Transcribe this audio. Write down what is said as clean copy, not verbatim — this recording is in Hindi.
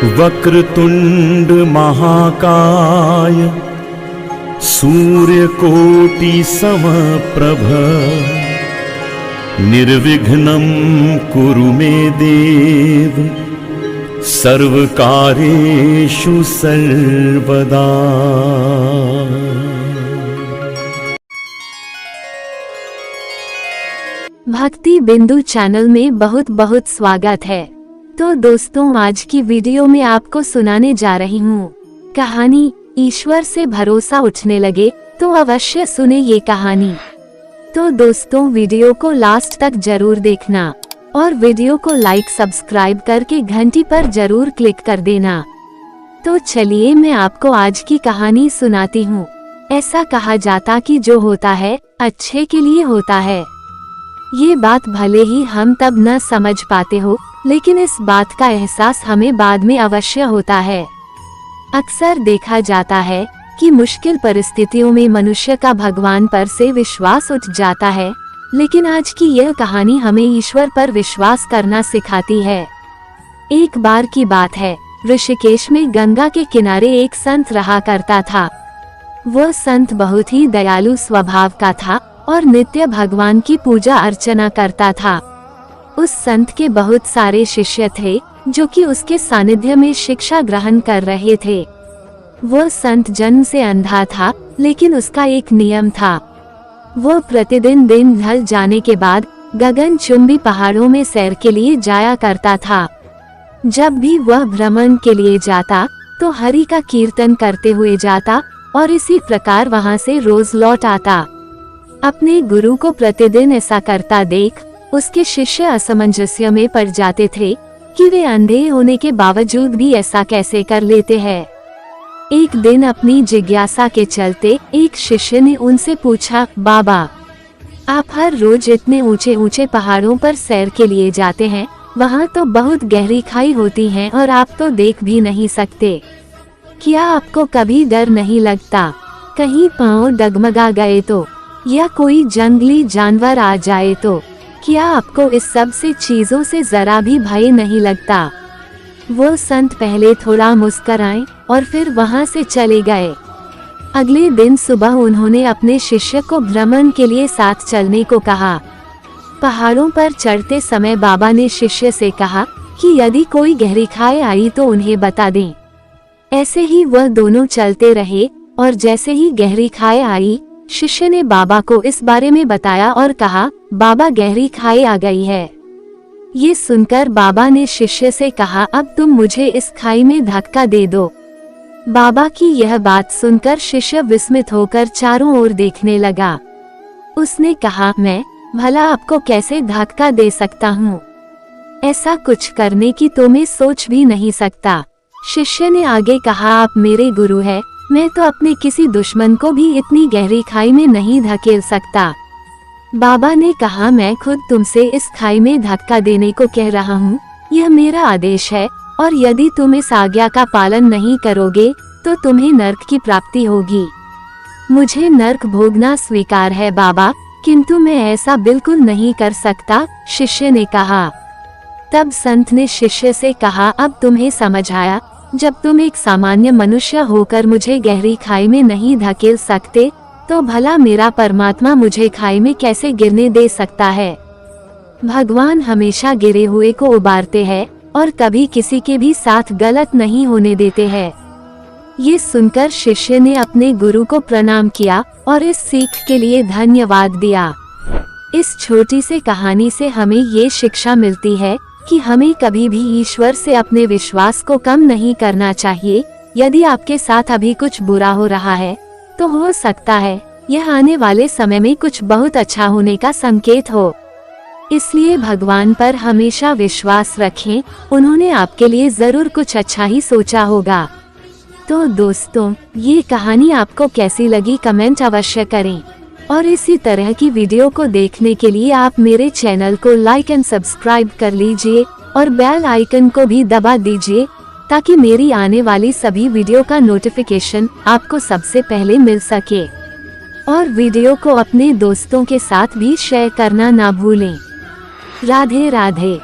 वक्रतुंड महाकाय सूर्यकोटि समप्रभ निर्विघ्नं कुरु मे देव सर्वकार्येषु सर्वदा। भक्ति बिंदु चैनल में बहुत बहुत स्वागत है। तो दोस्तों, आज की वीडियो में आपको सुनाने जा रही हूँ कहानी ईश्वर से भरोसा उठने लगे। तो अवश्य सुने ये कहानी। तो दोस्तों, वीडियो को लास्ट तक जरूर देखना और वीडियो को लाइक सब्सक्राइब करके घंटी पर जरूर क्लिक कर देना। तो चलिए मैं आपको आज की कहानी सुनाती हूँ। ऐसा कहा जाता कि जो होता है अच्छे के लिए होता है। ये बात भले ही हम तब न समझ पाते हो, लेकिन इस बात का एहसास हमें बाद में अवश्य होता है। अक्सर देखा जाता है कि मुश्किल परिस्थितियों में मनुष्य का भगवान पर से विश्वास उठ जाता है, लेकिन आज की यह कहानी हमें ईश्वर पर विश्वास करना सिखाती है। एक बार की बात है, ऋषिकेश में गंगा के किनारे एक संत रहा करता था। वह संत बहुत ही दयालु स्वभाव का था और नित्य भगवान की पूजा अर्चना करता था। उस संत के बहुत सारे शिष्य थे जो कि उसके सानिध्य में शिक्षा ग्रहण कर रहे थे। वह संत जन्म से अंधा था, लेकिन उसका एक नियम था। वह प्रतिदिन दिन ढल जाने के बाद गगनचुंबी पहाड़ों में सैर के लिए जाया करता था। जब भी वह भ्रमण के लिए जाता तो हरि का कीर्तन करते हुए जाता और इसी प्रकार वहां से रोज लौट आता। अपने गुरु को प्रतिदिन ऐसा करता देख उसके शिष्य असमंजस्य में पड़ जाते थे कि वे अंधे होने के बावजूद भी ऐसा कैसे कर लेते हैं। एक दिन अपनी जिज्ञासा के चलते एक शिष्य ने उनसे पूछा, बाबा, आप हर रोज इतने ऊंचे ऊंचे पहाड़ों पर सैर के लिए जाते हैं, वहाँ तो बहुत गहरी खाई होती है और आप तो देख भी नहीं सकते। क्या आपको कभी डर नहीं लगता? कहीं पाँव डगमगा गए तो, या कोई जंगली जानवर आ जाए तो? क्या आपको इस सब से चीजों से जरा भी भय नहीं लगता? वो संत पहले थोड़ा मुस्कुराए और फिर वहां से चले गए। अगले दिन सुबह उन्होंने अपने शिष्य को भ्रमण के लिए साथ चलने को कहा। पहाड़ों पर चढ़ते समय बाबा ने शिष्य से कहा कि यदि कोई गहरी खाई आई तो उन्हें बता दें। ऐसे ही वह दोनों चलते रहे और जैसे ही गहरी खाई आई, शिष्य ने बाबा को इस बारे में बताया और कहा, बाबा, गहरी खाई आ गई है। ये सुनकर बाबा ने शिष्य से कहा, अब तुम मुझे इस खाई में धक्का दे दो। बाबा की यह बात सुनकर शिष्य विस्मित होकर चारों ओर देखने लगा। उसने कहा, मैं भला आपको कैसे धक्का दे सकता हूँ? ऐसा कुछ करने की तो मैं सोच भी नहीं सकता। शिष्य ने आगे कहा, आप मेरे गुरु हैं, मैं तो अपने किसी दुश्मन को भी इतनी गहरी खाई में नहीं धकेल सकता। बाबा ने कहा, मैं खुद तुमसे इस खाई में धक्का देने को कह रहा हूँ, यह मेरा आदेश है और यदि तुम इस आज्ञा का पालन नहीं करोगे तो तुम्हें नर्क की प्राप्ति होगी। मुझे नर्क भोगना स्वीकार है बाबा, किंतु मैं ऐसा बिल्कुल नहीं कर सकता, शिष्य ने कहा। तब संत ने शिष्य से कहा, अब तुम्हें समझ आया? जब तुम एक सामान्य मनुष्य होकर मुझे गहरी खाई में नहीं धकेल सकते, तो भला मेरा परमात्मा मुझे खाई में कैसे गिरने दे सकता है? भगवान हमेशा गिरे हुए को उबारते हैं और कभी किसी के भी साथ गलत नहीं होने देते हैं। ये सुनकर शिष्य ने अपने गुरु को प्रणाम किया और इस सीख के लिए धन्यवाद दिया। इस छोटी सी कहानी से हमें ये शिक्षा मिलती है कि हमें कभी भी ईश्वर से अपने विश्वास को कम नहीं करना चाहिए। यदि आपके साथ अभी कुछ बुरा हो रहा है तो हो सकता है यह आने वाले समय में कुछ बहुत अच्छा होने का संकेत हो। इसलिए भगवान पर हमेशा विश्वास रखें, उन्होंने आपके लिए जरूर कुछ अच्छा ही सोचा होगा। तो दोस्तों, ये कहानी आपको कैसी लगी कमेंट अवश्य करें और इसी तरह की वीडियो को देखने के लिए आप मेरे चैनल को लाइक एंड सब्सक्राइब कर लीजिए और बेल आइकन को भी दबा दीजिए ताकि मेरी आने वाली सभी वीडियो का नोटिफिकेशन आपको सबसे पहले मिल सके। और वीडियो को अपने दोस्तों के साथ भी शेयर करना ना भूलें। राधे राधे।